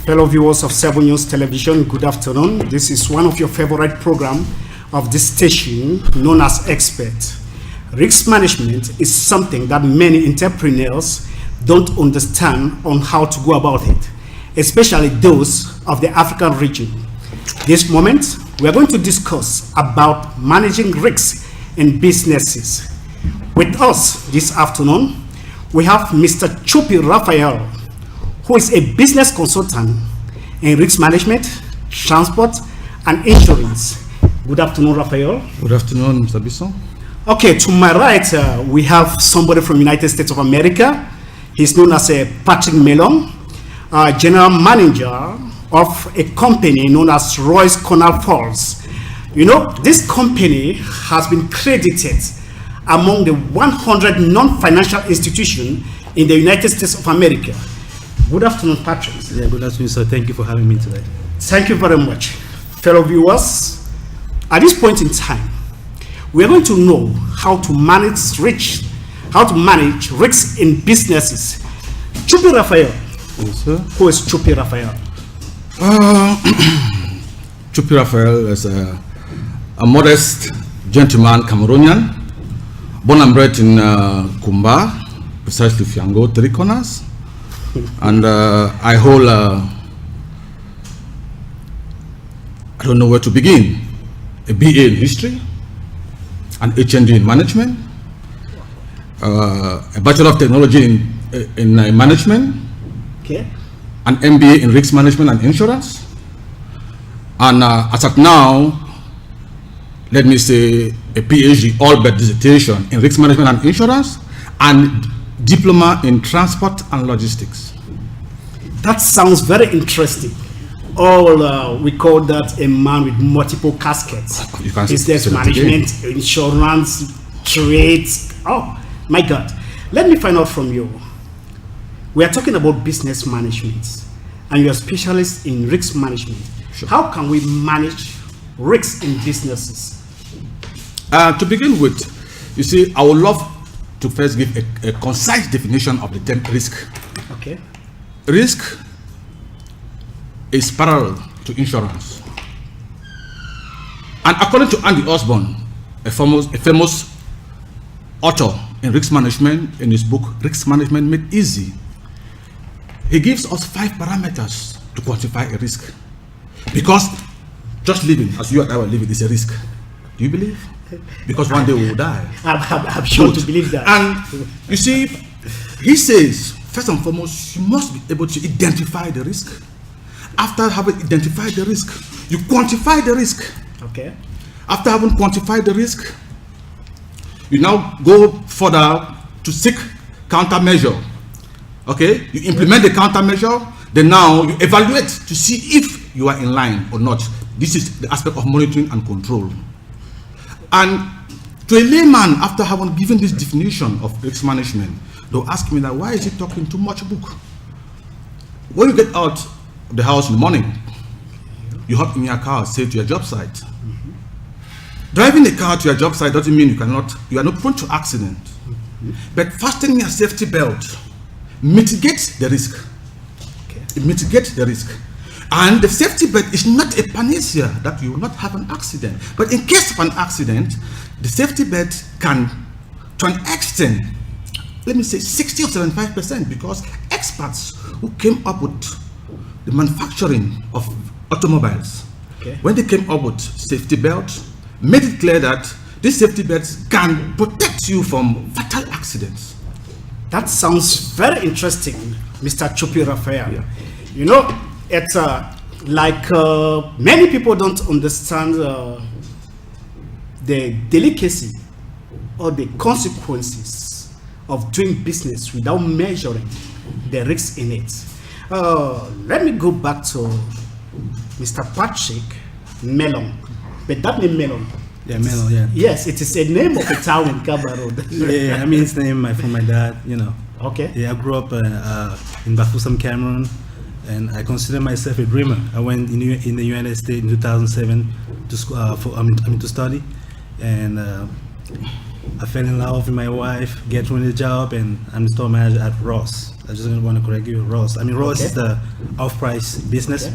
Fellow viewers of 7 News Television, good afternoon. This is one of your favorite programs of this station known as Expert. Risk management is something that many entrepreneurs don't understand on how to go about it, especially those of the African region. This moment, we are going to discuss about managing risks in businesses. With us this afternoon, we have Mr. Tchoupi Raphael, who is a business consultant in risk management, transport, and insurance. Good afternoon, Raphael. Good afternoon, Mr. Bisson. Okay, to my right, we have somebody from United States of America. He's known as Patrick Melon, general manager of a company known as Royce Cornell Falls. You know, this company has been credited among the 100 non-financial institutions in the United States of America. Good afternoon, Patrick. Yeah, good afternoon, sir. Thank you for having me today. Thank you very much. Fellow viewers, at this point in time, we are going to know how to manage risks in businesses. Tchoupi Raphael. Yes, sir. Who is Tchoupi Raphael? Tchoupi Raphael is a modest gentleman Cameroonian, born and bred in Kumba, precisely Fiango, Three Corners. And I hold, I don't know where to begin, a BA in history, an HND in management, a Bachelor of Technology in management, okay, an MBA in risk management and insurance, and as of now, let me say a PhD all-but dissertation in risk management and insurance, and diploma in transport and logistics. That sounds very interesting. We call that a man with multiple caskets. Business management, insurance, trade. Oh my God. Let me find out from you. We are talking about business management, and you're a specialist in risk management. Sure. How can we manage risks in businesses? To begin with, you see, I would love to first give a concise definition of the term risk. Okay. Risk is parallel to insurance. And according to Andy Osborne, a famous author in risk management, in his book, Risk Management Made Easy, he gives us 5 parameters to quantify a risk. Because just living, as you and I are living, is a risk. Do you believe? Because one day we will die. I'm sure to believe that. And you see, he says, first and foremost, you must be able to identify the risk. After having identified the risk, you quantify the risk. Okay. After having quantified the risk, you now go further to seek countermeasure. Okay? You implement the countermeasure, then now you evaluate to see if you are in line or not. This is the aspect of monitoring and control. And to a layman, after having given this definition of risk management, they'll ask me that, why is he talking too much book? When you get out of the house in the morning, you hop in your car, say to your job site. Driving a car to your job site doesn't mean you are not prone to accident. But fastening your safety belt mitigates the risk. Okay. It mitigates the risk. And the safety belt is not a panacea that you will not have an accident. But in case of an accident, the safety belt can, to an extent, let me say 60 or 75%, because experts who came up with the manufacturing of automobiles, okay, when they came up with safety belts, made it clear that these safety belts can protect you from fatal accidents. That sounds very interesting, Mr. Tchoupi Raphael. Yeah. You know, it's like many people don't understand the delicacy or the consequences of doing business without measuring the risks in it. Let me go back to Mr. Patrick Melon. But that name Melon. Yeah, Melon, yeah. Yes, it is a name of a town in Cameroon. Yeah, I mean, it's the name from my dad, you know. Okay. Yeah, I grew up in Bafoussam, Cameroon, and I consider myself a dreamer. I went in the United States in 2007 to school, to study, and I fell in love with my wife, get running the job, and I'm the store manager at Ross. I just want to correct you, Ross. I mean, Ross is the off-price business,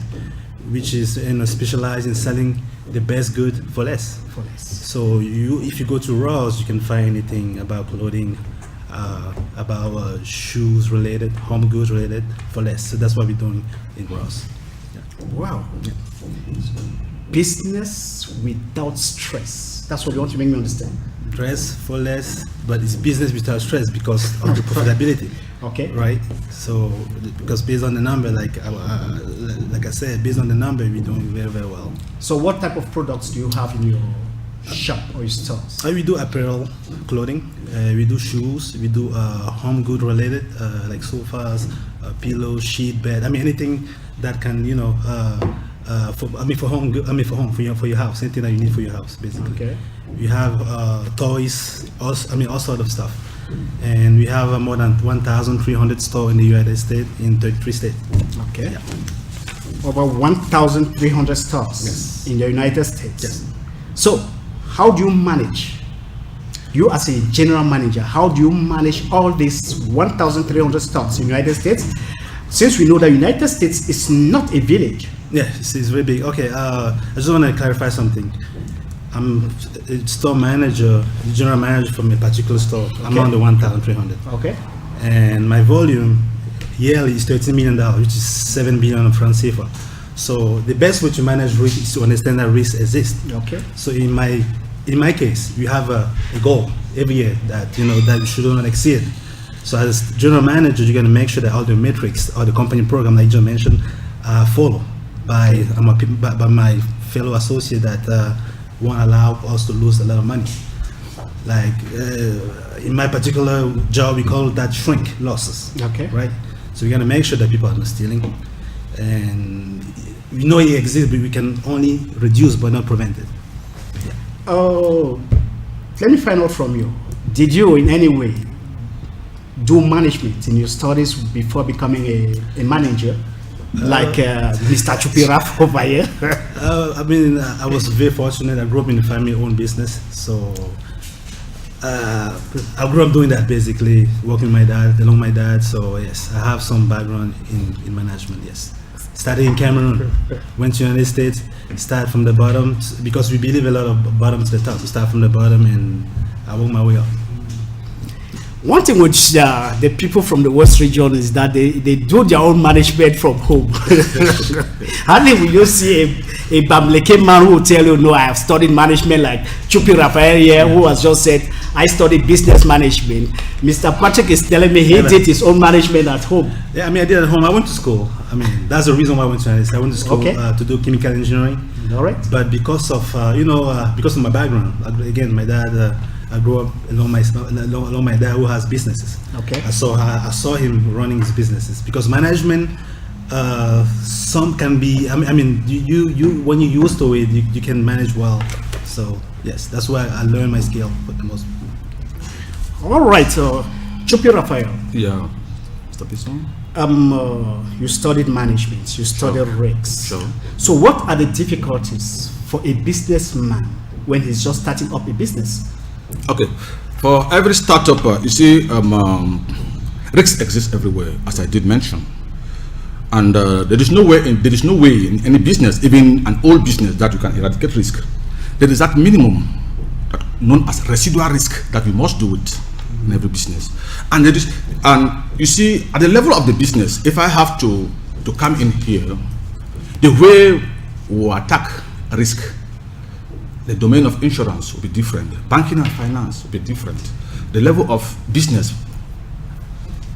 which is specialized in selling the best good for less. So if you go to Ross, you can find anything about clothing, about shoes related, home goods related for less. So that's what we're doing in Ross. Wow. Business without stress. That's what you want to make me understand. Stress for less, but it's business without stress because of the profitability. Okay. Right. So because based on the number, like I said, based on the number, we're doing very, very well. So what type of products do you have in your shop or your stores? We do apparel, clothing. We do shoes. We do home good related, like sofas, pillows, sheet, bed. I mean anything that can, for home, for your house, anything that you need for your house, basically. Okay. We have toys, all sort of stuff, and we have more than 1,300 stores in the United States, in 33 states. Okay. Yeah. Over 1,300 stores in the United States. Yes. So, how do you manage? You as a general manager, how do you manage all these 1,300 stores in the United States? Since we know that United States is not a village. Yeah, it's very big. Okay, I just want to clarify something. I'm a store manager, general manager from a particular store. Okay. I'm on the 1,300. Okay. And my volume yearly is $13 million, which is 7 billion francs CFA. So the best way to manage risk is to understand that risk exists. Okay. So in my case, we have a goal every year that that you should not exceed. So as general manager, you're going to make sure that all the metrics or the company program that you just mentioned are followed by my fellow associate that won't allow us to lose a lot of money. Like in my particular job, we call that shrink losses. Okay. Right. So we're going to make sure that people are not stealing, and we know it exists, but we can only reduce but not prevent it. Yeah. Oh, let me find out from you. Did you in any way do management in your studies before becoming a manager? Like Mr. Tchoupi over here. I was very fortunate. I grew up in a family-owned business, so I grew up doing that, basically working with along my dad. So yes, I have some background in management. Yes, started in Cameroon, went to the United States, started from the bottom because we believe a lot of bottom to the top. We start from the bottom, and I work my way up. One thing which the people from the West region is that they do their own management from home. Hardly will you see a Bamleke man who will tell you, no, I have studied management, like Tchoupi Raphael here, who has just said, I studied business management. Mr. Patrick is telling me he did his own management at home. Yeah, I did at home. I went to school. That's the reason why I went to United States. I went to school to do chemical engineering. All right. But because of my background, again, my dad. I grew up along my dad who has businesses. Okay. I saw him running his businesses because management, some can be. You when you're used to it, you can manage well. So yes, that's why I learned my skill for the most. All right. Tchoupi Raphael. Yeah. Mr. Pisson. You studied management. You studied risks. Sure. So what are the difficulties for a businessman when he's just starting up a business? Okay, for every startup, you see, risks exist everywhere, as I did mention, and there is no way in any business, even an old business, that you can eradicate risk. There is that minimum, known as residual risk, that we must do it in every business, and you see, at the level of the business, if I have to come in here, the way we attack risk. The domain of insurance will be different. Banking and finance will be different. The level of business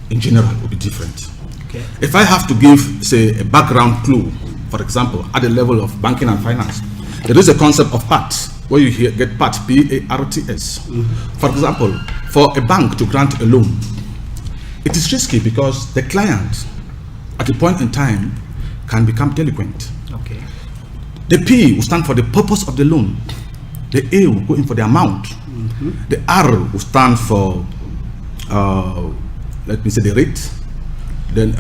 in general will be different. Okay. If I have to give, say, a background clue, for example, at the level of banking and finance, there is a concept of PART, where you get PART, P-A-R-T-S. Mm-hmm. For example, for a bank to grant a loan, it is risky because the client, at a point in time, can become delinquent. Okay. The P will stand for the purpose of the loan. The A will go in for the amount. Mm-hmm. The R will stand for, let me say, the rate. Then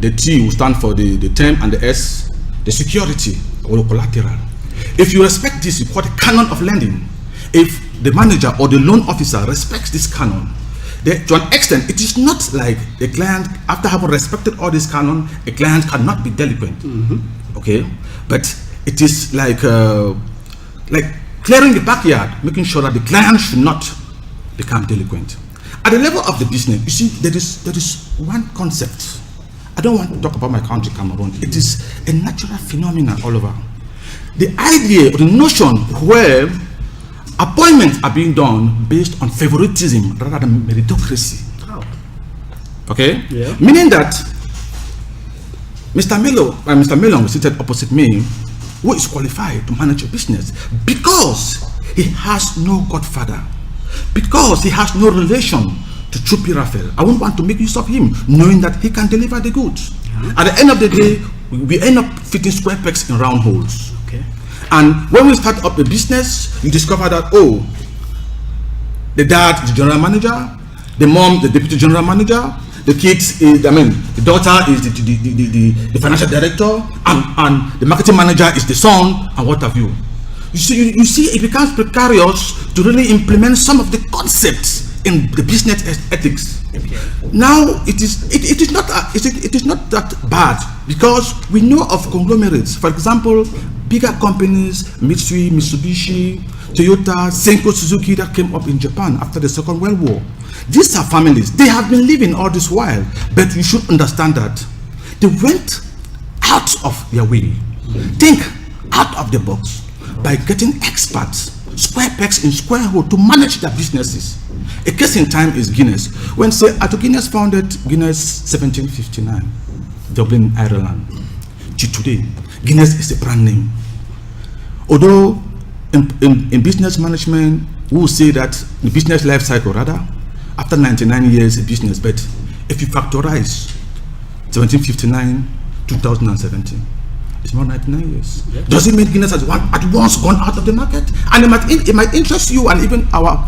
the T will stand for the term, and the S, the security or the collateral. If you respect this, you call it canon of lending. If the manager or the loan officer respects this canon, to an extent, it is not like a client, after having respected all this canon, a client cannot be delinquent. Okay, but it is like clearing the backyard, making sure that the client should not become delinquent. At the level of the business, you see, there is one concept. I don't want to talk about my country, Cameroon. It is a natural phenomenon all over. The idea or the notion where appointments are being done based on favoritism rather than meritocracy. Okay? Yeah. Meaning that Mr. Melon seated opposite me, who is qualified to manage a business because he has no godfather, because he has no relation to Tchoupi Raphael. I won't want to make use of him, knowing that he can deliver the goods. At the end of the day, we end up fitting square pegs in round holes. Okay. And when we start up a business, you discover that, oh, the dad is the general manager, the mom, the deputy general manager, the kids, the daughter is the financial director, and the marketing manager is the son, and what have you. You see, it becomes precarious to really implement some of the concepts in the business ethics. Now it is not that bad, because we know of conglomerates, for example, bigger companies, Mitsui, Mitsubishi, Toyota, Senko, Suzuki, that came up in Japan after the Second World War. These are families. They have been living all this while, but you should understand that they went out of their way, think out of the box, by getting experts, square pegs in square hole, to manage their businesses. A case in time is Guinness. When Sir Arthur Guinness founded Guinness 1759, Dublin, Ireland, to today, Guinness is a brand name. Although in business management, we will say that the business life cycle, rather, after 99 years in business, but if you factorize 1759, 2017, it's more 99 years. Yeah. Does it mean Guinness has at once gone out of the market? And it might interest you and even our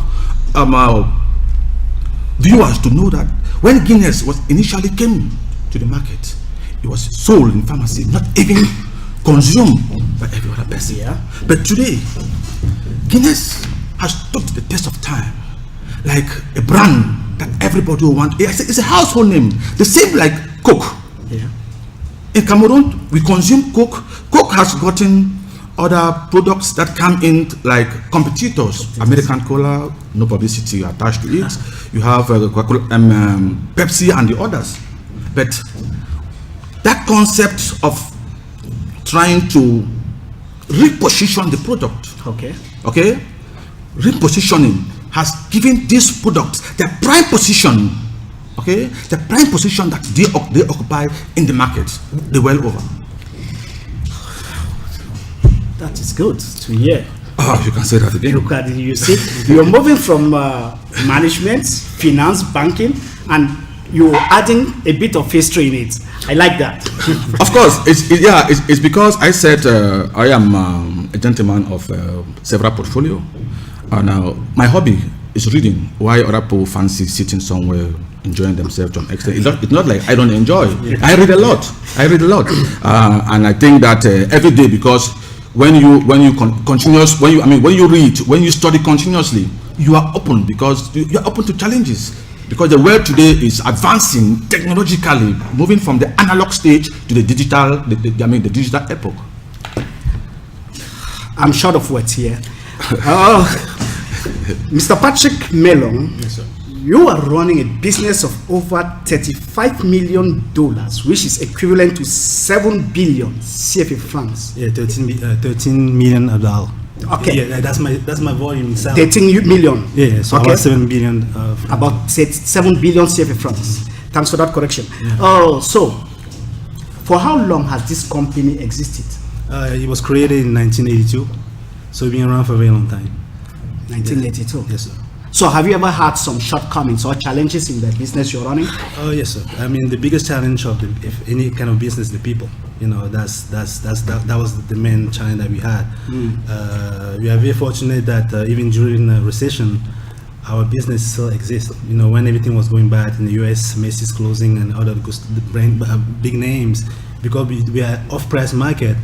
viewers to know that when Guinness was initially came to the market, it was sold in pharmacy, not even consumed by every other person. Yeah. But today, Guinness has stood the test of time, like a brand that everybody will want. It's a household name, the same like Coke. Yeah. In Cameroon, we consume Coke. Coke has gotten other products that come in like competitors. American Cola, no publicity attached to it. You have Pepsi and the others. But that concept of trying to reposition the product, okay, repositioning has given these products their prime position, okay, the prime position that they occupy in the market the well over. That is good to hear. Oh, you can say that again. Look at it, you see, you're moving from management, finance, banking, and you're adding a bit of history in it. I like that. Of course, it's because I said I am a gentleman of several portfolio, and my hobby is reading. Why other people fancy sitting somewhere enjoying themselves to an extent? It's not like I don't enjoy. Yeah. I read a lot, and I think that every day, because when you read, when you study continuously, you are open, because you are open to challenges. Because the world today is advancing technologically, moving from the analog stage to the digital, the digital epoch. I'm short of words here. Mr. Patrick Melon, yes, sir. You are running a business of over $35 million, which is equivalent to 7 billion CFA francs. Yeah, 13 million dollars. Okay. Yeah, that's my volume. 13 million. Yeah, so okay. About 7 billion. About 7 billion CFA francs. Thanks for that correction. Yeah. So for how long has this company existed? It was created in 1982, so it's been around for a very long time. 1982. Yeah. Yes, sir. So have you ever had some shortcomings or challenges in the business you're running? Oh yes, sir. I mean, the biggest challenge of if any kind of business, the people. You know, that was the main challenge that we had. We are very fortunate that even during the recession, our business still exists. You know, when everything was going bad in the US, Macy's closing and other big names, because we are off-price market,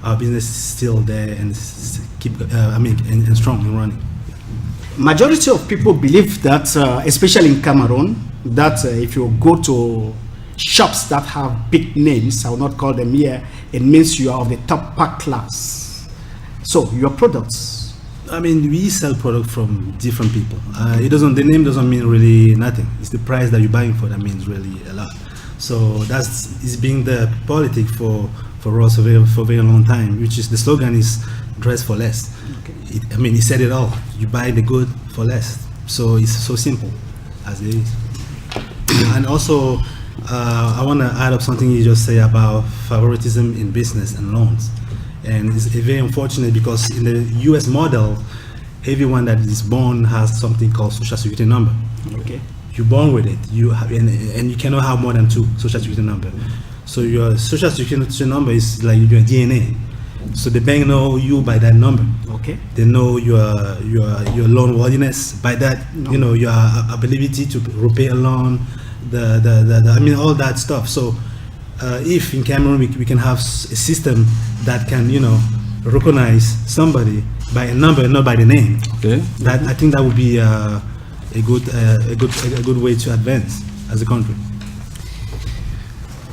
our business is still there and keep and strong and running. Majority of people believe that, especially in Cameroon, that if you go to shops that have big names, I will not call them here, it means you are of the top pack class. So your products. I mean, we sell product from different people. The name doesn't mean really nothing. It's the price that you're buying for that means really a lot. So it's been the politic for us for a very long time, which is the slogan is dress for less. Okay. He said it all. You buy the good for less. So it's so simple as it is. And also, I want to add up something you just say about favoritism in business and loans. And it's very unfortunate because in the US model, everyone that is born has something called social security number. Okay. You're born with it. And you cannot have more than 2 social security number. So your social security number is like your DNA. So the bank know you by that number. Okay. They know your loan worthiness by that. No. Your ability to repay a loan. All that stuff. So if in Cameroon we can have a system that can recognize somebody by a number, not by the name. Okay. That I think that would be a good way to advance as a country.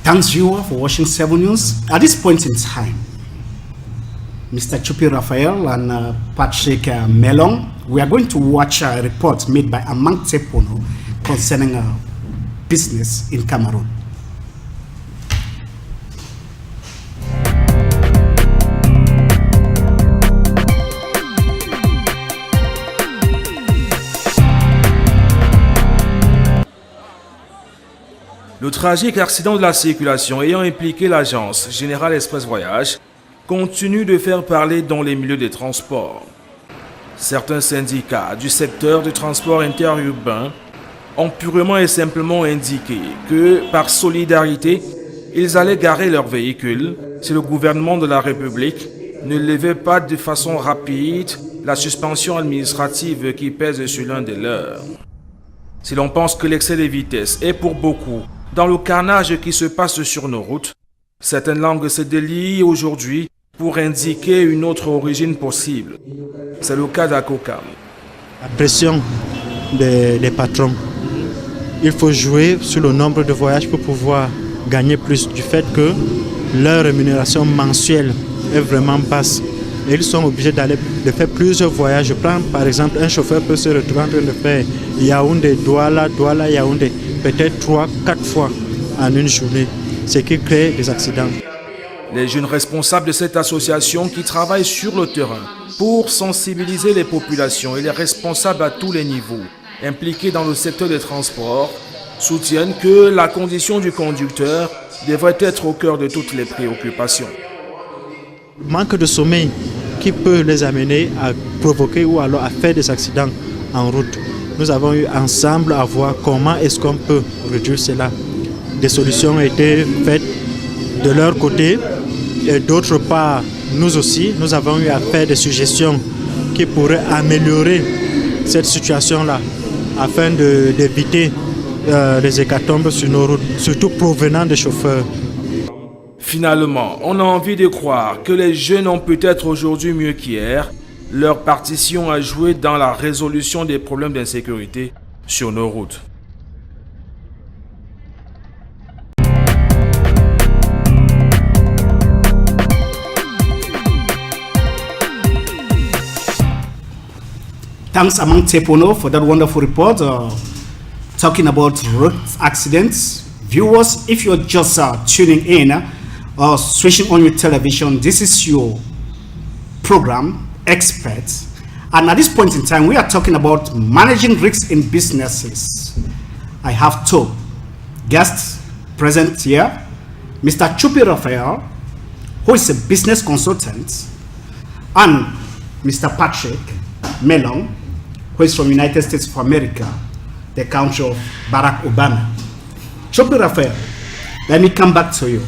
Thanks, viewer, for watching 7 News. At this point in time, Mr. Tchoupi Raphael and Patrick Melon, we are going to watch a report made by Amang Tepono concerning business in Cameroon. Le tragique accident de la circulation ayant impliqué l'agence Générale Express Voyage continue de faire parler dans les milieux des transports. Certains syndicats du secteur du transport interurbain ont purement et simplement indiqué que, par solidarité, ils allaient garer leurs véhicules si le gouvernement de la République ne levait pas de façon rapide la suspension administrative qui pèse sur l'un des leurs. Si l'on pense que l'excès de vitesse est pour beaucoup dans le carnage qui se passe sur nos routes, certaines langues se délient aujourd'hui pour indiquer une autre origine possible. C'est le cas d'Akokam. La pression des patrons. Il faut jouer sur le nombre de voyages pour pouvoir gagner plus du fait que leur rémunération mensuelle est vraiment basse. Et ils sont obligés de faire plusieurs voyages. Je prends par exemple un chauffeur peut se retrouver en train de faire Yaoundé, Douala, Douala, Yaoundé, peut-être 3-4 fois en une journée, ce qui crée des accidents. Les jeunes responsables de cette association qui travaillent sur le terrain pour sensibiliser les populations et les responsables à tous les niveaux impliqués dans le secteur des transports soutiennent que la condition du conducteur devrait être au cœur de toutes les préoccupations. Manque de sommeil qui peut les amener à provoquer ou alors à faire des accidents en route. Nous avons eu ensemble à voir comment est-ce qu'on peut réduire cela. Des solutions ont été faites de leur côté et d'autre part, nous aussi, nous avons eu à faire des suggestions qui pourraient améliorer cette situation-là afin d'éviter les hécatombes sur nos routes, surtout provenant des chauffeurs. Finalement, on a envie de croire que les jeunes ont peut-être aujourd'hui mieux qu'hier leur partition à jouer dans la résolution des problèmes d'insécurité sur nos routes. Thanks Amang Tepono for that wonderful report talking about road accidents. Viewers, if you're just tuning in or switching on your television, this is your program, Experts. And at this point in time, we are talking about managing risks in businesses. I have 2 guests present here. Mr. Tchoupi Raphael, who is a business consultant, and Mr. Patrick Melon, who is from United States of America, the country of Barack Obama. Tchoupi Raphael, let me come back to you.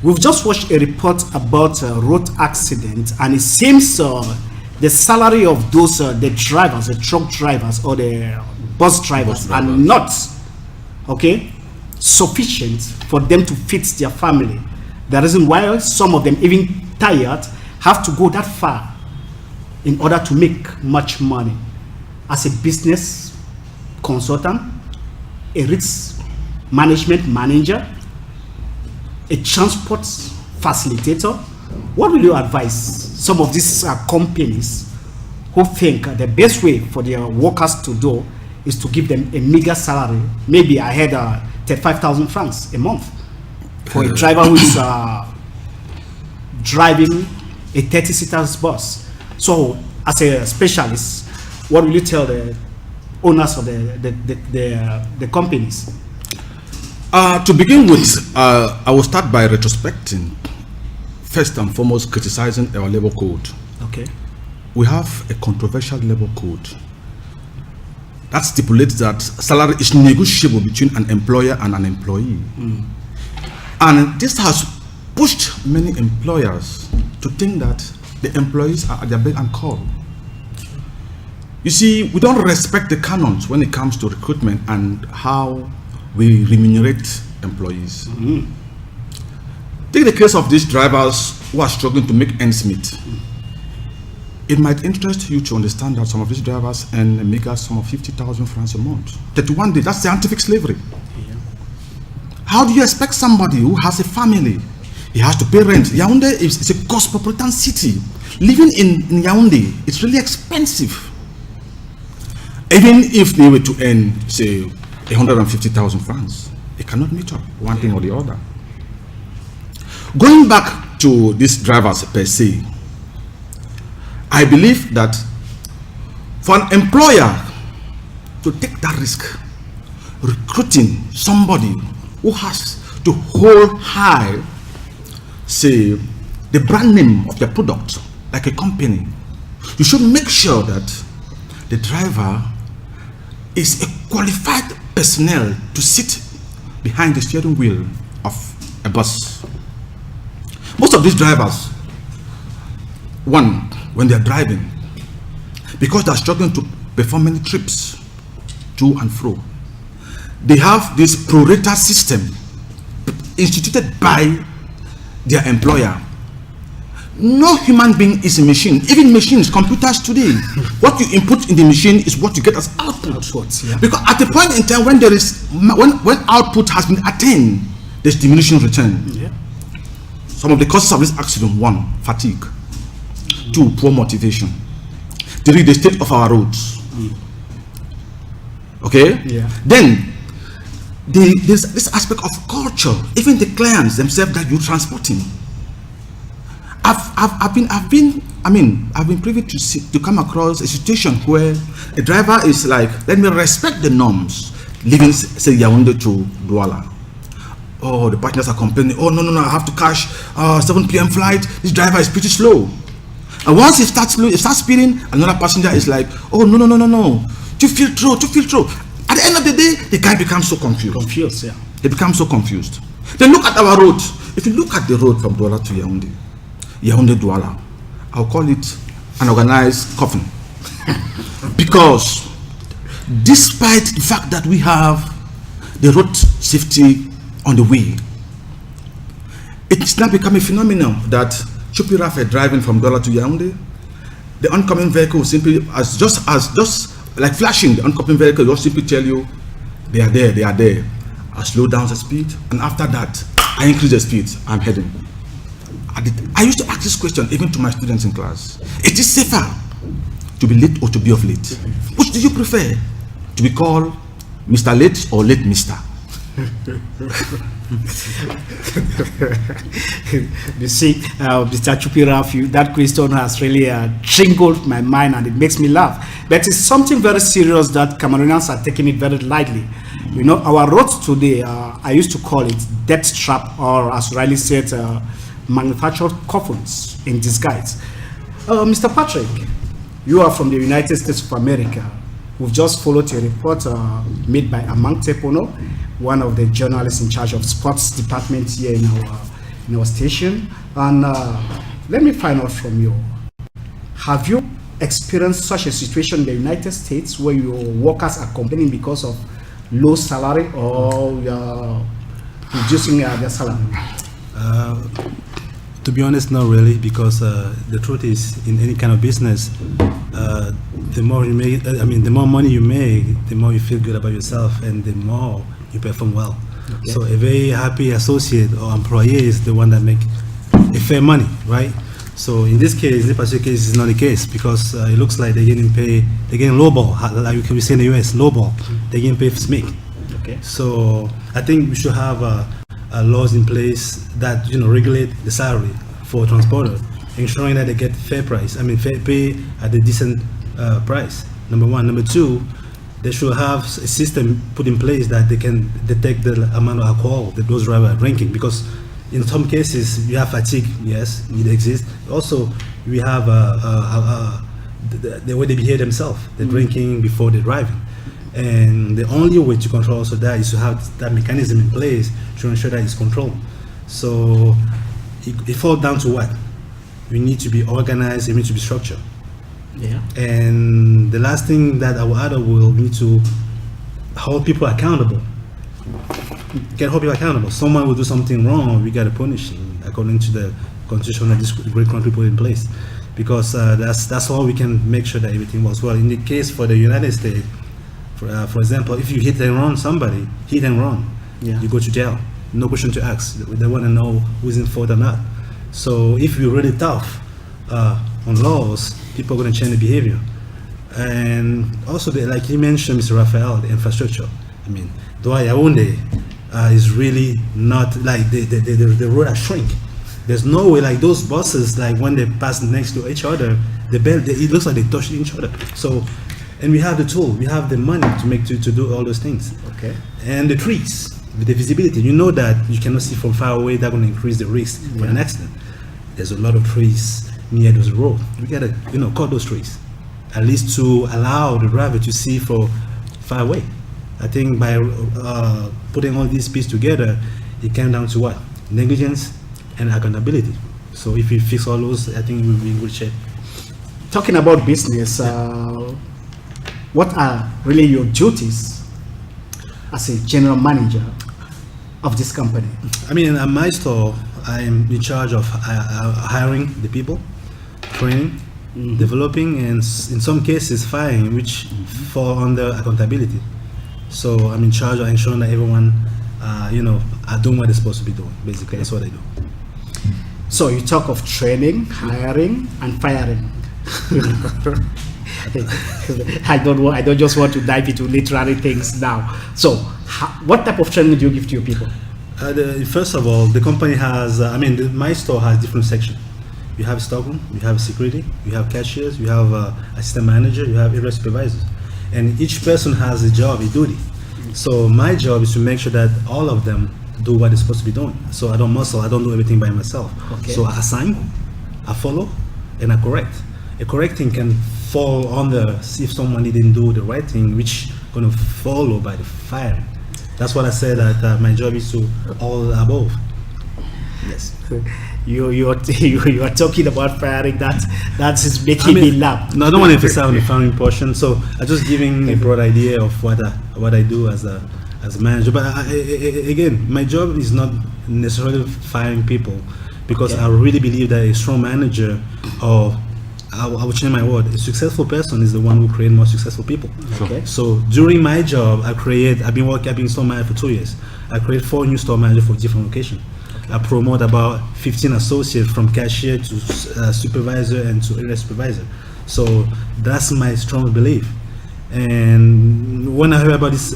We've just watched a report about road accident, and it seems the salary of those the drivers, the truck drivers or the bus drivers are not sufficient for them to feed their family. The reason why some of them, even tired, have to go that far in order to make much money. As a business consultant, a risk management manager, a transport facilitator, what will you advise some of these companies who think the best way for their workers to do is to give them a meager salary? Maybe I had 35,000 francs a month for a driver who is driving a 30-seater bus. So, as a specialist, what will you tell the owners of the companies? To begin with, I will start by retrospecting. First and foremost, criticizing our labor code. Okay. We have a controversial labor code that stipulates that salary is negotiable between an employer and an employee. And this has pushed many employers to think that the employees are at their beck and call. You see, we don't respect the canons when it comes to recruitment and how we remunerate employees. Take the case of these drivers who are struggling to make ends meet. It might interest you to understand that some of these drivers earn a meager sum of 50,000 francs a month. 31 days, that's scientific slavery. Yeah. How do you expect somebody who has a family? He has to pay rent. Yaoundé is a cosmopolitan city. Living in Yaoundé, it's really expensive. Even if they were to earn, say, 150,000 francs, it cannot meet up one thing or the other. Going back to these drivers per se, I believe that for an employer to take that risk, recruiting somebody who has to hold high, say, the brand name of their product, like a company, you should make sure that the driver is a qualified personnel to sit behind the steering wheel of a bus. Most of these drivers, one, when they're driving, because they're struggling to perform many trips to and fro, they have this prorata system instituted by their employer. No human being is a machine. Even machines, computers today, what you input in the machine is what you get as output. Yeah. Because at the point in time when there is when output has been attained, there's diminishing return. Yeah. Some of the causes of this accident: 1, fatigue; 2, poor motivation; 3, the state of our roads. Okay. Yeah. Then there's this aspect of culture. Even the clients themselves that you're transporting. I've been privy to come across a situation where a driver is like, let me respect the norms, leaving say Yaoundé to Douala. Oh, the partners are complaining. Oh, no, I have to catch 7 p.m. flight. This driver is pretty slow. And once he starts speeding, another passenger is like, oh, no. To filter. At the end of the day, the guy becomes so confused. Yeah. He becomes so confused. Then look at our road. If you look at the road from Douala to Yaoundé Douala, I'll call it an organized coffin. Because despite the fact that we have the road safety on the way, it's now become a phenomenon that Tchoupi Raphael driving from Douala to Yaoundé, the oncoming vehicle will simply, just like flashing, the oncoming vehicle will simply tell you they are there. I slow down the speed, and after that I increase the speed. I'm heading. I used to ask this question even to my students in class. It is safer to be late or to be of late? Which do you prefer? To be called Mr. Late or Late Mr.? You see, Mr. Tchoupi Raphael, that question has really triggered my mind, and it makes me laugh. But it's something very serious that Cameroonians are taking it very lightly. You know, our roads today, I used to call it death trap, or as Riley said, manufactured coffins in disguise. Mr. Patrick, you are from the United States of America. We've just followed a report made by Amang Tepono, one of the journalists in charge of sports department here in our station. And let me find out from you, have you experienced such a situation in the United States where your workers are complaining because of low salary or reducing their salary? To be honest, not really, because the truth is, in any kind of business, the more you make, the more money you make, the more you feel good about yourself, and the more you perform well. Okay. So a very happy associate or employee is the one that make a fair money, right? So in this case, in this particular case, it's not the case, because it looks like they're getting paid, they're getting lowball, like we say in the US, lowball. They're getting paid for SMIC. Okay. So I think we should have laws in place that regulate the salary for transporter, ensuring that they get fair price. Fair pay at a decent price. Number one. Number two, they should have a system put in place that they can detect the amount of alcohol that those drivers are drinking. Because in some cases we have fatigue. Yes, it exists. Also, we have the way they behave themselves. They're drinking before they're driving. And the only way to control also that is to have that mechanism in place to ensure that it's controlled. So it falls down to what? We need to be organized, we need to be structured. Yeah. And the last thing that our other will need to hold people accountable. Get hold people accountable. Someone will do something wrong, we gotta punish him according to the constitution that this great country put in place. Because that's how we can make sure that everything works well. In the case for the United States, for example, if you hit and run somebody, Yeah. you go to jail. No question to ask. They want to know who's in fault or not. So if you're really tough on laws, people are going to change the behavior. And also, like you mentioned, Mr. Raphael, the infrastructure. Douala Yaoundé is really not like the road has shrink. There's no way, like those buses, like when they pass next to each other, it looks like they touch each other. So. And we have the tool, we have the money to do all those things. Okay. And the trees, with the visibility, you know that you cannot see from far away. That's going to increase the risk for an accident. There's a lot of trees near those roads. We gotta, cut those trees, at least to allow the driver to see from far away. I think by putting all these pieces together, it came down to what? Negligence and accountability. So if we fix all those, I think we'll be in good shape. Talking about business, what are really your duties as a general manager of this company? At my store, I am in charge of hiring the people, training, developing, and in some cases firing, which fall under accountability. So I'm in charge of ensuring that everyone, are doing what they're supposed to be doing. Basically, that's what I do. So you talk of training, hiring, and firing. I don't just want to dive into literary things now. So, what type of training do you give to your people? First of all, the company has, my store has different sections. You have stockroom, you have security, you have cashiers, you have assistant manager, you have area supervisors. And each person has a job, a duty. So my job is to make sure that all of them do what they're supposed to be doing. So I don't do everything by myself. Okay. So I assign, I follow, and I correct. A correcting can fall under if someone didn't do the right thing, which going to follow by the firing. That's what I said, that my job is to all above. Yes. You are talking about firing. That is making me laugh. No, I don't want to emphasize on the firing portion. So I'm just giving a broad idea of what I do as a manager. But again, my job is not necessarily firing people, because I really believe that a strong manager, or I will change my word, a successful person is the one who creates more successful people. Okay. So during my job, I've been store manager for 2 years. I create 4 new store managers for different locations. I promote about 15 associates from cashier to supervisor and to area supervisor. So that's my strong belief. And when I heard about this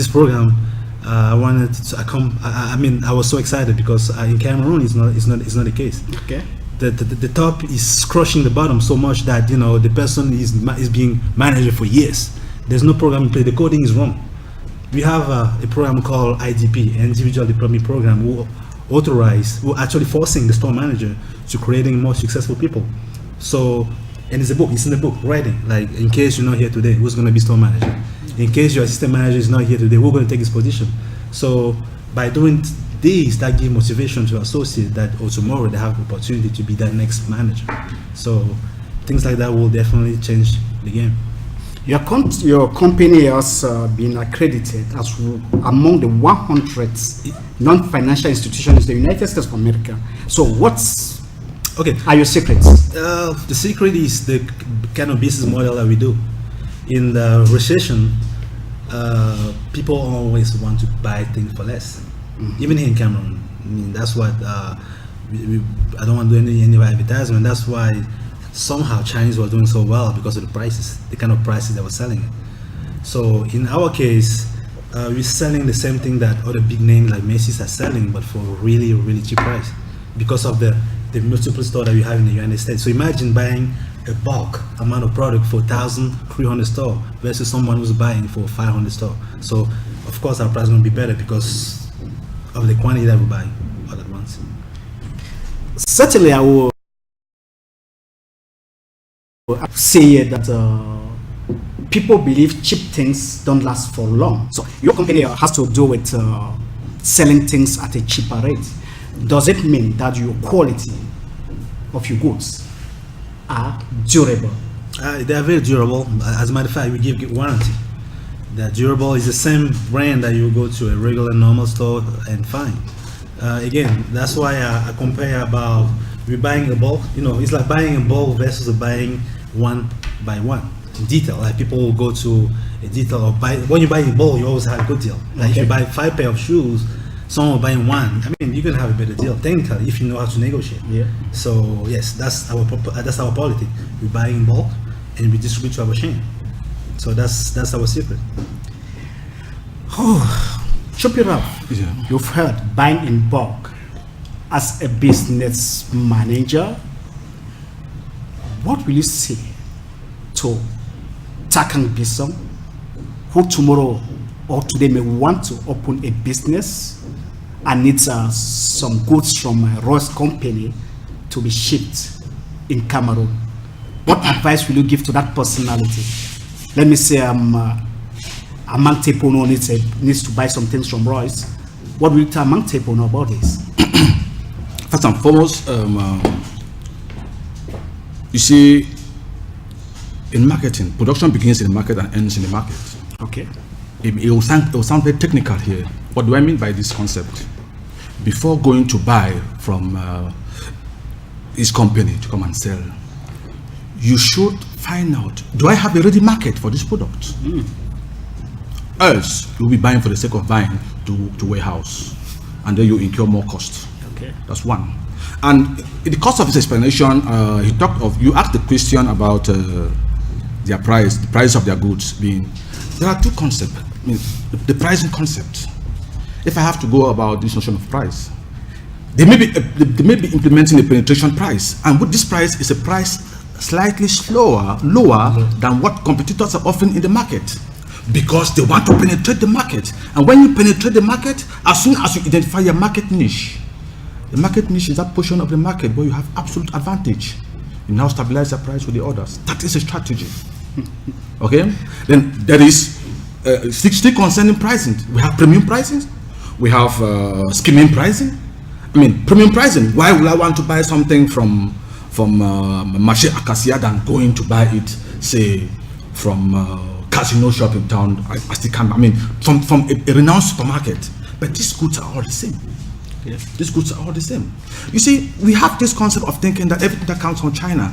program, I wanted to come. I was so excited, because in Cameroon it's not the case. Okay. The top is crushing the bottom so much that the person is being managed for years. There's no program in place. The coding is wrong. We have a program called IDP, Individual Deployment Program, who actually forcing the store manager to creating more successful people. So, and it's in the book, writing, like, in case you're not here today, who's going to be store manager? In case your assistant manager is not here today, who's going to take his position? So by doing this, that gives motivation to associate that, tomorrow they have the opportunity to be that next manager. So things like that will definitely change the game. Your company has been accredited as among the 100 non-financial institutions in the United States of America. So what's are your secrets? The secret is the kind of business model that we do. In the recession, people always want to buy things for less. Even here in Cameroon, I mean, that's what I don't want to do any advertisement. That's why somehow Chinese were doing so well, because of the prices, the kind of prices they were selling it. So in our case, we're selling the same thing that other big names like Macy's are selling, but for really, really cheap price, because of the multiple store that we have in the United States. So imagine buying a bulk amount of product for 1,300 store versus someone who's buying for 500 store. So of course our price is going to be better because of the quantity that we buy all at once. Certainly, I will say that people believe cheap things don't last for long. So your company has to do with selling things at a cheaper rate. Does it mean that your quality of your goods are durable? They are very durable. As a matter of fact, we give warranty. They're durable. Is the same brand that you go to a regular normal store and find. Again, that's why I compare about we're buying a bulk. You know, it's like buying a bulk versus buying one by one. Detail, like people will go to a detail or buy. When you buy in bulk, you always have a good deal. Like if you buy 5 pair of shoes, someone buying one, I mean, you're gonna have a better deal technically if you know how to negotiate. Yeah. So yes, that's our policy. We buy in bulk and we distribute to our chain. So that's our secret. Tchoupi, you've heard buying in bulk. As a business manager, what will you say to Takang Bisson, who tomorrow or today may want to open a business and needs some goods from a Ross company to be shipped in Cameroon? What advice will you give to that personality? Let me say Amang Tepono needs to buy some things from Royce. What will you tell Amang Tepono about this? First and foremost, you see, in marketing, production begins in the market and ends in the market. Okay. It will sound very technical here. What do I mean by this concept? Before going to buy from this company to come and sell, you should find out, do I have a ready market for this product? Else, you'll be buying for the sake of buying to warehouse, and then you incur more cost. Okay. That's one. And in the course of his explanation, you asked the question about their price, the price of their goods being. There are two concepts. I mean, the pricing concept. If I have to go about this notion of price, they may be implementing a penetration price, and with this price is a price slightly lower than what competitors are offering in the market, because they want to penetrate the market. And when you penetrate the market, as soon as you identify your market niche, the market niche is that portion of the market where you have absolute advantage. You now stabilize the price with the others. That is a strategy. Okay? Then there is still concerning pricing. We have premium pricing. We have skimming pricing. I mean, premium pricing. Why would I want to buy something from Marché Acacia than going to buy it, say, from Casino Shop in town? I still can't. I mean, from a renowned supermarket. But these goods are all the same. Yeah. These goods are all the same. You see, we have this concept of thinking that everything that comes from China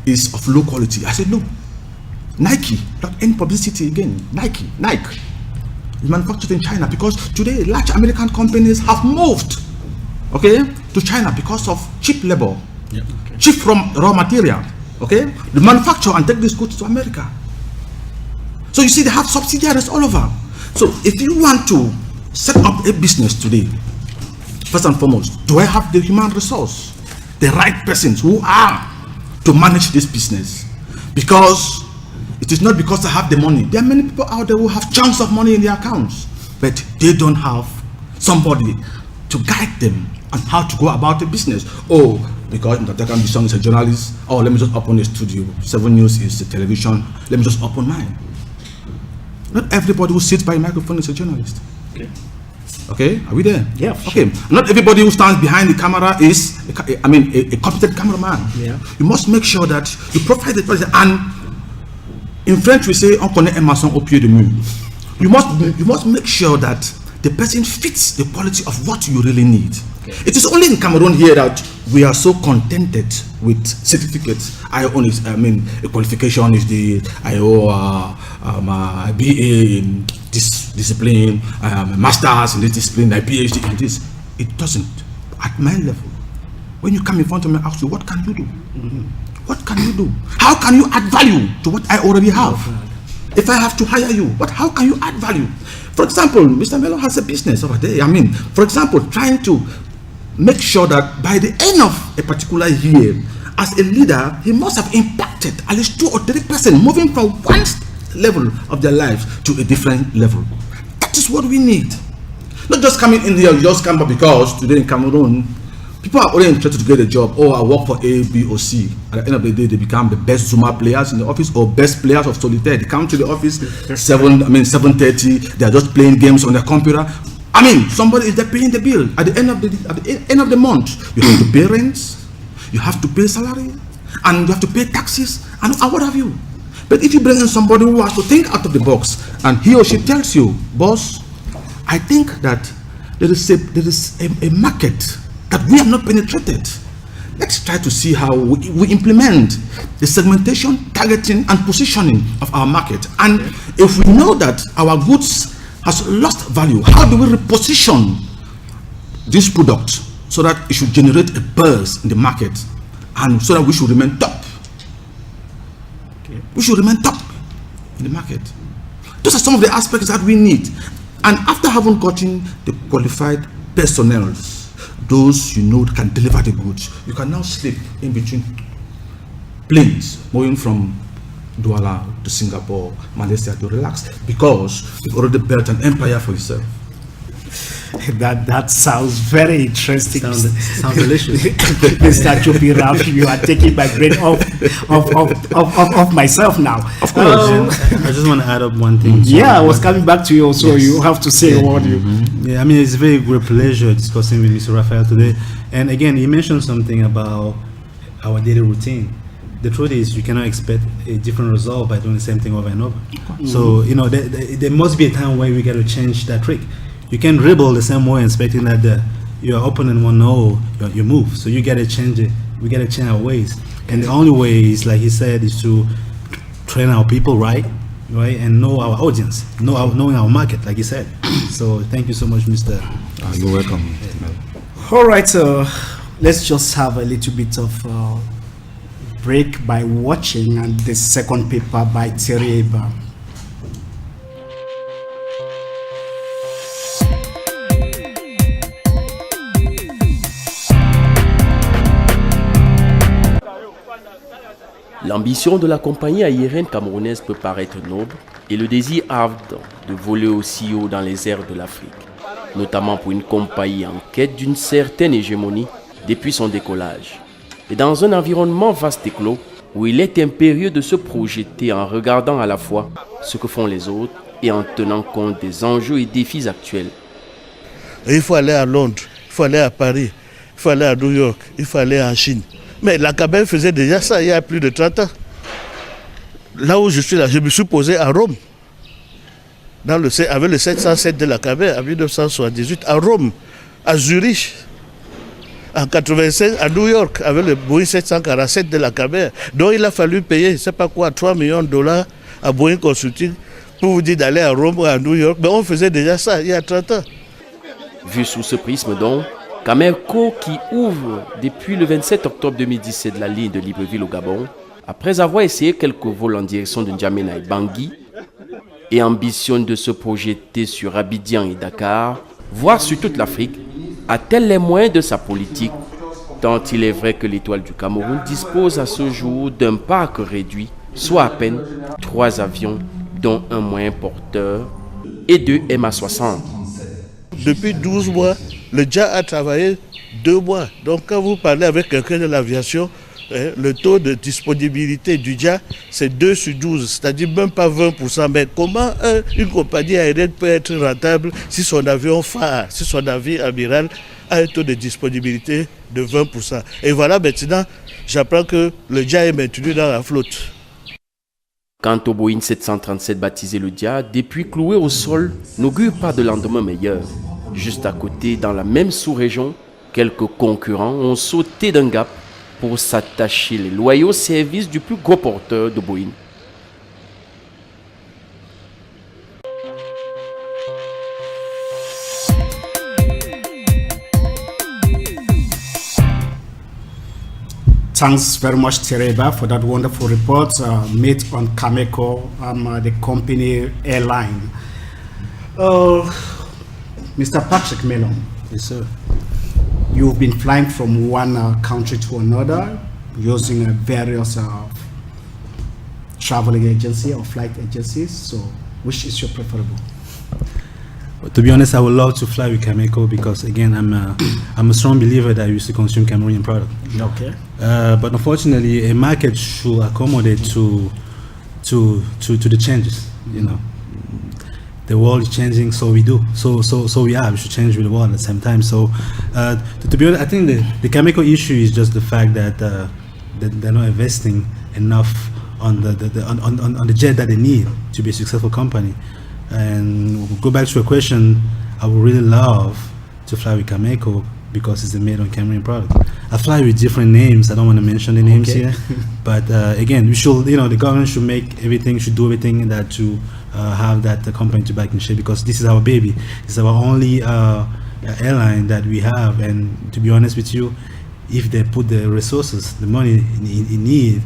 is of low quality. I said, no. Nike, not any publicity again. Nike is manufactured in China because today large American companies have moved, okay, to China because of cheap labor, cheap from raw material, okay. They manufacture and take these goods to America. So you see, they have subsidiaries all over. So if you want to set up a business today, first and foremost, do I have the human resource, the right persons who are to manage this business? Because it is not because I have the money. There are many people out there who have chunks of money in their accounts, but they don't have somebody to guide them on how to go about the business. Oh, because Takang Bisson is a journalist, oh, let me just open a studio. 7 News is the television, let me just open mine. Not everybody who sits by a microphone is a journalist. Okay, are we there? Yeah. Okay, not everybody who stands behind the camera is, a competent cameraman. Yeah. You must make sure that you provide the person, and In French, we say, on connaît un maçon au pied de mur. You must make sure that the person fits the quality of what you really need. Okay. It is only in Cameroon here that we are so contented with certificates. A qualification is the my BA in this discipline, masters in this discipline, a PhD in this. It doesn't. At my level, when you come in front of me and ask you, what can you do? What can you do? How can you add value to what I already have? If I have to hire you, how can you add value? For example, Mr. Melo has a business over there. For example, trying to make sure that by the end of a particular year, as a leader, he must have impacted at least 2 or 3% moving from one level of their lives to a different level. That is what we need. Not just coming in here, you just come up because today in Cameroon, people are only interested to get a job. Oh, I work for A, B, or C. At the end of the day, they become the best Zuma players in the office or best players of solitaire. They come to the office 7:30. They are just playing games on their computer. Somebody is there paying the bill. At the end of the month, you have to pay rents, you have to pay salary, and you have to pay taxes, and what have you. But if you bring in somebody who has to think out of the box, and he or she tells you, boss, I think that there is a market that we have not penetrated. Let's try to see how we implement the segmentation, targeting, and positioning of our market. And if we know that our goods has lost value, how do we reposition this product so that it should generate a buzz in the market, and so that we should remain top? We should remain top in the market. Those are some of the aspects that we need. And after having gotten the qualified personnel, those can deliver the goods, you can now sleep in between planes moving from Douala to Singapore, Malaysia, to relax, because you've already built an empire for yourself. That sounds very interesting. Sounds delicious. Mr. Tchoupi, you are taking my brain off myself now. Of course. I just want to add up one thing. I was coming back to you, so yes. You have to say what you. Yeah, it's a very great pleasure discussing with Mr. Raphael today. And again, he mentioned something about our daily routine. The truth is, you cannot expect a different result by doing the same thing over and over. So, there must be a time where we got to change that trick. You can dribble the same way expecting that your opponent won't know your move. So you got to change it. We got to change our ways. And the only way is, like he said, is to train our people right, and know our audience, knowing our market, like he said. So thank you so much, Mr. You're welcome. All right, so let's just have a little bit of break by watching and the second paper by Thierry Eba. L'ambition de la compagnie aérienne camerounaise peut paraître noble et le désir ardent de voler aussi haut dans les airs de l'Afrique, notamment pour une compagnie en quête d'une certaine hégémonie depuis son décollage. Et dans un environnement vaste et clos, où il est impérieux de se projeter en regardant à la fois ce que font les autres et en tenant compte des enjeux et défis actuels. Il faut aller à Londres, il faut aller à Paris, il faut aller à New York, il faut aller en Chine. Mais la Cabelle faisait déjà ça il y a plus de 30 ans. Là où je suis là, je me suis posé à Rome. Avec le 707 de la Cabelle en 1978, à Rome, à Zurich. En 1996, à New York, avec le Boeing 747 de la Cabelle. Donc il a fallu payer, je ne sais pas quoi, 3 millions de dollars à Boeing Consulting pour vous dire d'aller à Rome ou à New York. Mais on faisait déjà ça il y a 30 ans. Vu sous ce prisme donc, Camerco, qui ouvre depuis le 27 octobre 2017 la ligne de Libreville au Gabon, après avoir essayé quelques vols en direction de N'Djamena et Bangui, et ambitionne de se projeter sur Abidjan et Dakar, voire sur toute l'Afrique, a-t-elle les moyens de sa politique, tant il est vrai que l'Étoile du Cameroun dispose à ce jour d'un parc réduit, soit à peine 3 avions, dont un moyen porteur, et 2 MA-60. Depuis 12 mois, le JA a travaillé 2 mois. Donc quand vous parlez avec quelqu'un de l'aviation, le taux de disponibilité du JA, c'est 2 sur 12, c'est-à-dire même pas 20%. Mais comment une compagnie aérienne peut être rentable si son avion phare, si son navire amiral a un taux de disponibilité de 20%? Et voilà, maintenant, j'apprends que le JA est maintenu dans la flotte. Quant au Boeing 737 baptisé le Dia, depuis cloué au sol, n'augure pas de lendemain meilleur. Juste à côté, dans la même sous-région, quelques concurrents ont sauté d'un gap pour s'attacher les loyaux services du plus gros porteur de Boeing. Thanks very much, Tereba, for that wonderful report made on Cameco, the company airline. Mr. Patrick Melon. Yes, sir. You've been flying from one country to another using various traveling agency or flight agencies. So, which is your preferable? To be honest, I would love to fly with Cameco because, again, I'm a strong believer that I used to consume Cameroonian product. Okay. But unfortunately, a market should accommodate to the changes. You know, the world is changing, so we do. So we are. We should change with the world at the same time. So, to be honest, I think the Cameco issue is just the fact that they're not investing enough on the jet that they need to be a successful company. And we'll go back to your question. I would really love to fly with Cameco because it's a made on Cameroon product. I fly with different names. I don't want to mention the names here, but again, we should, the government should should do everything that to have that company to back in shape because this is our baby. It's our only airline that we have, and to be honest with you, if they put the resources, the money in need,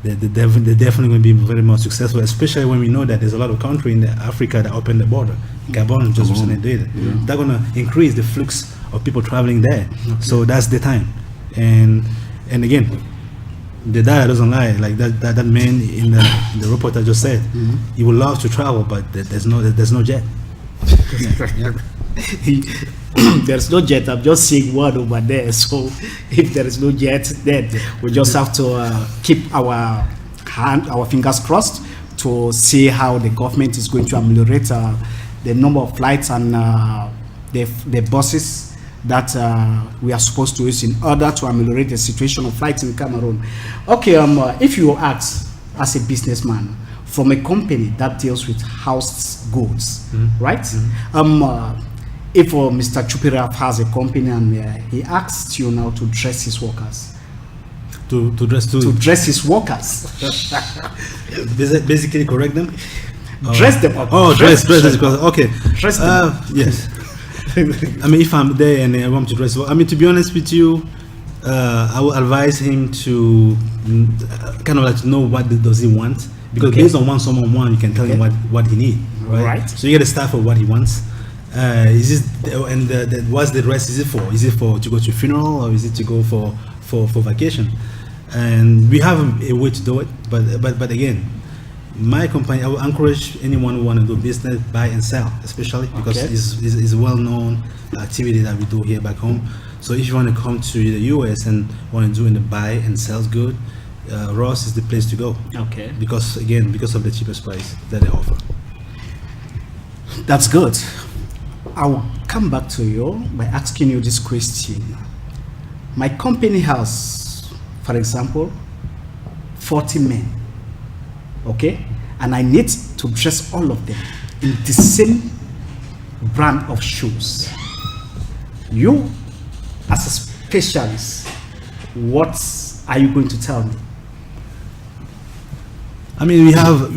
they're definitely going to be very much successful, especially when we know that there's a lot of countries in Africa that open the border. Gabon just recently did it. Yeah. They're going to increase the flux of people traveling there. Okay. So that's the time. And again, the data doesn't lie. Like that man in the report I just said, he would love to travel, but there's no jet. There's no jet. I'm just seeing one over there. So if there is no jet, then we just have to keep our fingers crossed to see how the government is going to ameliorate the number of flights and the buses that we are supposed to use in order to ameliorate the situation of flights in Cameroon. Okay, if you ask as a businessman from a company that deals with house goods, right? If Mr. Tchoupi has a company and he asks you now to dress his workers, to dress his workers, basically correct them, dress them up. Oh, dress them. Okay, dress them up. Yes. I mean, if I'm there and I want to dress, I mean, to be honest with you, I will advise him to kind of like to know what does he want, because based on what someone wants, you can tell him what he needs. Right. So you get a start for what he wants. Is this and what's the rest? Is it for? Is it for to go to funeral or is it to go for vacation? And we have a way to do it, but again, my company, I will encourage anyone who want to do business, buy and sell, especially because it's a well-known activity that we do here back home. So if you want to come to the US and want to do in the buy and sell good, Ross is the place to go. Okay. Because of the cheapest price that they offer. That's good. I'll come back to you by asking you this question. My company has, for example, 40 men, okay? And I need to dress all of them in the same brand of shoes. You, as a specialist, what are you going to tell me? I mean, we have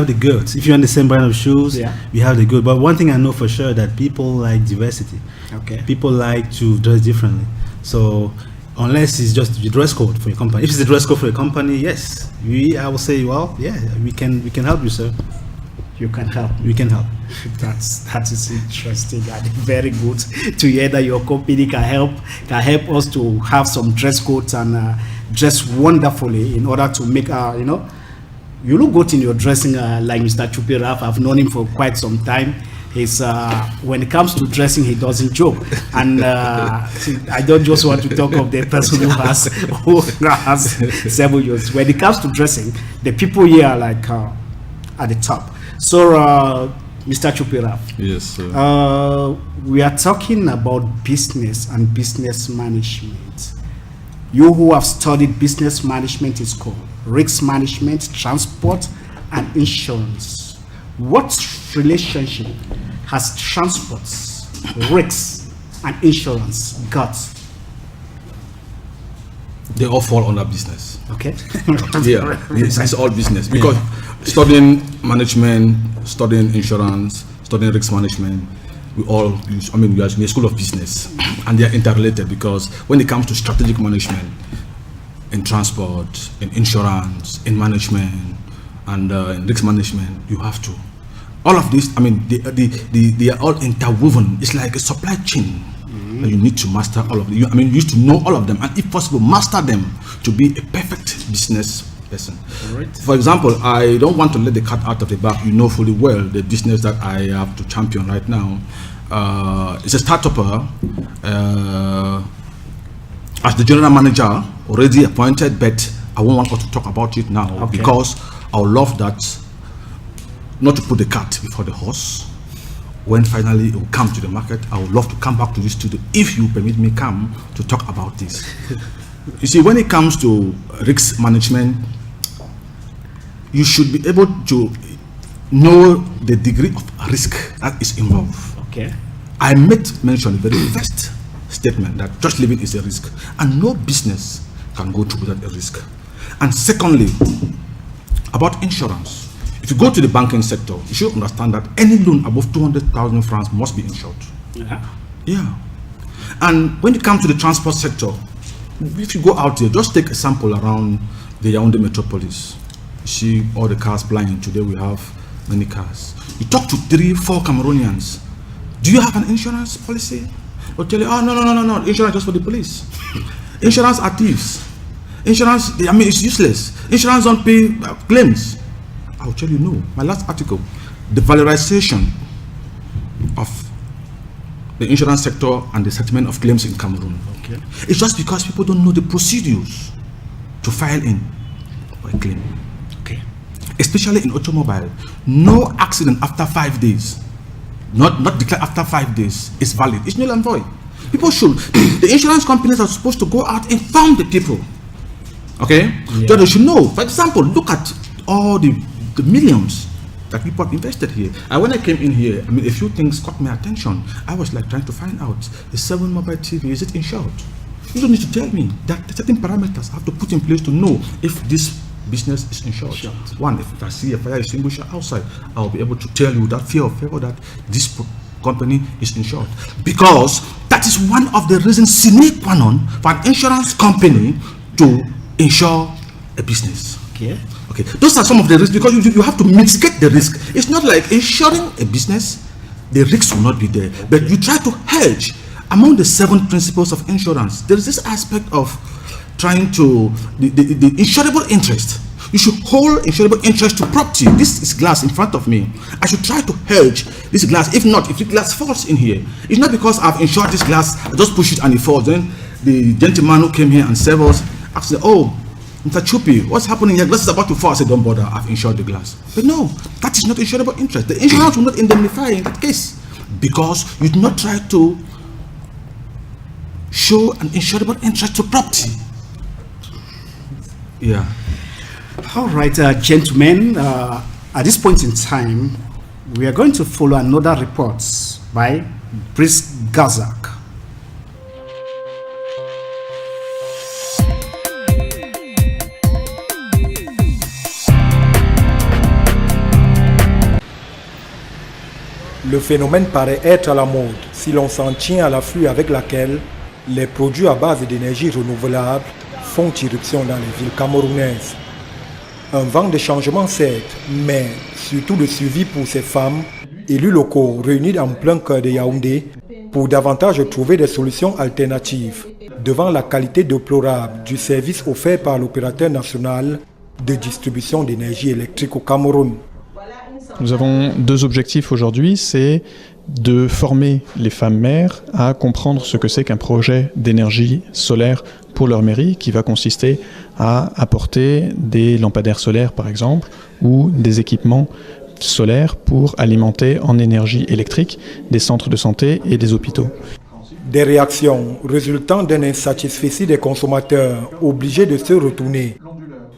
the goods. If you're in the same brand of shoes, we have the good. But one thing I know for sure that people like diversity. Okay. People like to dress differently. So unless it's just the dress code for your company. If it's the dress code for your company, yes, I will say, well, yeah, we can help you, sir. You can help. We can help. That is interesting and very good to hear that your company can help us to have some dress codes and dress wonderfully in order to make you look good in your dressing, like Mr. Tchoupi. I've known him for quite some time. He's when it comes to dressing, he doesn't joke. And I don't just want to talk of the person who has 7 years. When it comes to dressing, the people here are like at the top. So, Mr. Tchoupi. Yes, sir. We are talking about business and business management. You who have studied business management in school, risk management, transport, and insurance. What relationship has transport, risks, and insurance got? They all fall under business. Okay. Yeah, it's all business because studying management, studying insurance, studying risk management, we all use, we are in a school of business and they are interrelated because when it comes to strategic management in transport, in insurance, in management, and in risk management, you have to. All of this, they are all interwoven. It's like a supply chain. You need to master all of them. You used to know all of them, and if possible, master them to be a perfect business person. Right. For example, I don't want to let the cat out of the bag. You know fully well the business that I have to champion right now. It's a startup. As the general manager, already appointed, but I won't want us to talk about it now because I would love that not to put the cart before the horse. When finally it will come to the market, I would love to come back to this studio if you permit me come to talk about this. You see, when it comes to risk management, you should be able to know the degree of risk that is involved. Okay. I made mention in the very first statement that just living is a risk, and no business can go through without a risk. And secondly, about insurance. If you go to the banking sector, you should understand that any loan above 200,000 francs must be insured. Yeah. And when it comes to the transport sector, if you go out there, just take a sample around the Yaoundé metropolis. You see all the cars flying. Today we have many cars. You talk to 3-4 Cameroonians. Do you have an insurance policy? They'll tell you, oh, no, insurance just for the police. Insurance are thieves. Insurance, it's useless. Insurance don't pay claims. I will tell you no. My last article, the valorization of the insurance sector and the settlement of claims in Cameroon. Okay. It's just because people don't know the procedures to file in for a claim. Okay. Especially in automobile, no accident after 5 days, not declared after 5 days is valid. It's null and void. People should. The insurance companies are supposed to go out and inform the people. Okay, so they should know. For example, look at all the millions that people have invested here. And when I came in here, a few things caught my attention. I was like trying to find out, the 7 mobile TV, is it insured? You don't need to tell me that certain parameters I have to put in place to know if this business is insured. One, if I see a fire extinguisher outside, I'll be able to tell you that fear of favor that this company is insured. Because that is one of the reasons sine qua non for an insurance company to insure a business. Okay, those are some of the risks because you have to mitigate the risk. It's not like insuring a business, the risks will not be there, but you try to hedge. Among the 7 principles of insurance, there is this aspect of trying to, the insurable interest. You should hold insurable interest to property. This is glass in front of me. I should try to hedge this glass. If not, if the glass falls in here, it's not because I've insured this glass, I just push it and it falls. Then the gentleman who came here and served us asked, oh, Mr. Tchoupi, what's happening here? Glass is about to fall. I said, don't bother, I've insured the glass. But no, that is not insurable interest. The insurance will not indemnify in that case because you do not try to show an insurable interest to property. Yeah. All right, gentlemen, at this point in time, we are going to follow another report by Brice Gazak. Le phénomène paraît être à la mode si l'on s'en tient à l'afflux avec laquelle les produits à base d'énergie renouvelable font irruption dans les villes camerounaises. Un vent de changement certes, mais surtout de suivi pour ces femmes, élus locaux réunis en plein cœur de Yaoundé pour davantage trouver des solutions alternatives devant la qualité déplorable du service offert par l'opérateur national de distribution d'énergie électrique au Cameroun. Nous avons 2 objectifs aujourd'hui, c'est de former les femmes maires à comprendre ce que c'est qu'un projet d'énergie solaire pour leur mairie, qui va consister à apporter des lampadaires solaires par exemple, ou des équipements solaires pour alimenter en énergie électrique des centres de santé et des hôpitaux. Des réactions résultant d'un insatisfecit des consommateurs obligés de se retourner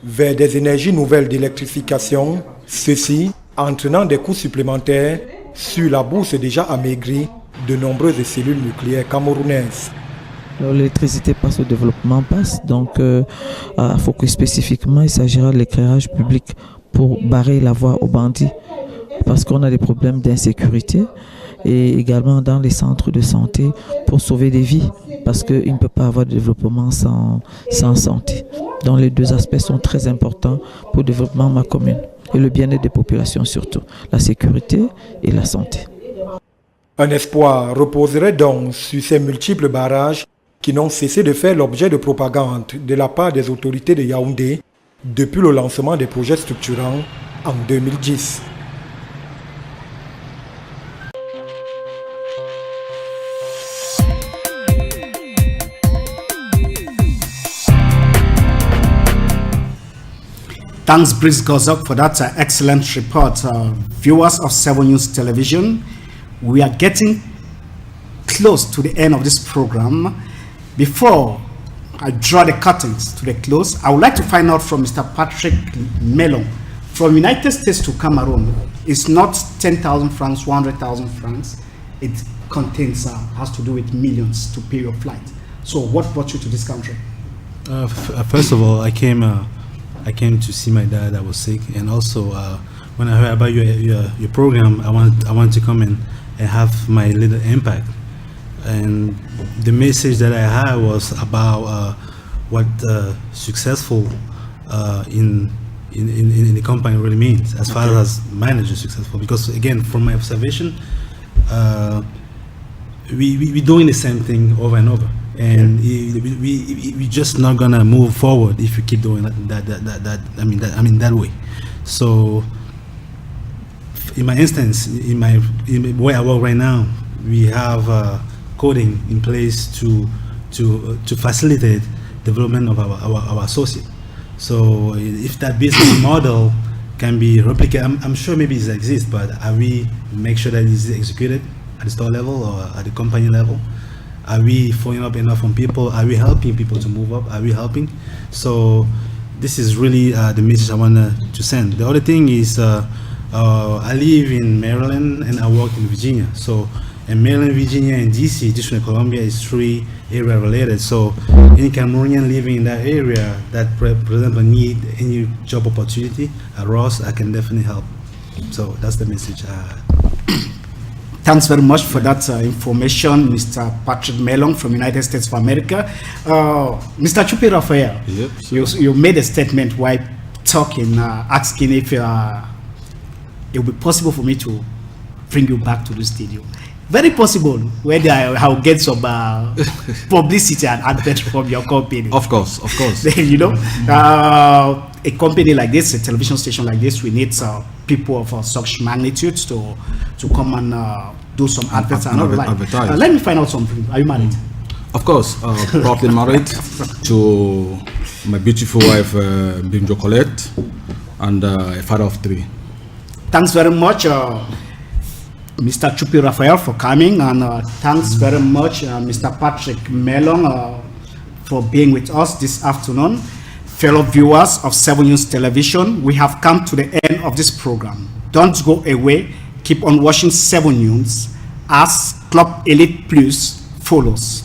vers des énergies nouvelles d'électrification, ceci entraînant des coûts supplémentaires sur la bourse déjà amaigrie de nombreuses cellules nucléaires camerounaises. L'électricité passe, au développement passe, donc à Focus spécifiquement, il s'agira de l'éclairage public pour barrer la voie aux bandits, parce qu'on a des problèmes d'insécurité, et également dans les centres de santé pour sauver des vies, parce qu'il ne peut pas avoir de développement sans santé. Donc les deux aspects sont très importants pour le développement de ma commune et le bien-être des populations surtout, la sécurité et la santé. Un espoir reposerait donc sur ces multiples barrages qui n'ont cessé de faire l'objet de propagande de la part des autorités de Yaoundé depuis le lancement des projets structurants en 2010. Thanks, Brice Gozok, for that excellent report. Viewers of 7 News Television, we are getting close to the end of this program. Before I draw the curtains to the close, I would like to find out from Mr. Patrick Melon, from United States to Cameroon, it's not 10,000 francs, 100,000 francs. It contains, has to do with millions to pay your flight. So what brought you to this country? First of all, I came to see my dad that was sick, and also when I heard about your program, I wanted to come in and have my little impact. And the message that I had was about what successful in the company really means, as far as manager successful. Because again, from my observation, we doing the same thing over and over. And we just not gonna move forward if we keep doing that way. So, in my instance, in where I work right now, we have coding in place to facilitate development of our associate. So, if that business model can be replicated, I'm sure maybe it exists, but are we make sure that it's executed at the store level or at the company level? Are we following up enough on people? Are we helping people to move up? Are we helping? So this is really the message I want to send. The other thing is I live in Maryland and I work in Virginia. So in Maryland, Virginia, and DC, District of Columbia is 3 area related. So any Cameroonian living in that area that, for example, need any job opportunity at Ross, I can definitely help. So that's the message. Thanks very much for that information, Mr. Patrick Melon from United States of America. Mr. Tchoupi Raphael, yep, you made a statement while talking, asking if it would be possible for me to bring you back to the studio. Very possible, whether I'll get some publicity and advert from your company. Of course. You know, a company like this, a television station like this, we need people of such magnitude to come and do some adverts and all that. Let me find out something. Are you married? Of course, properly married to my beautiful wife, Bimjo Colette, and a father of 3. Thanks very much, Mr. Tchoupi Raphael, for coming, and thanks very much, Mr. Patrick Melon, for being with us this afternoon. Fellow viewers of 7 News Television, we have come to the end of this program. Don't go away. Keep on watching 7 News as Club Elite Plus follows.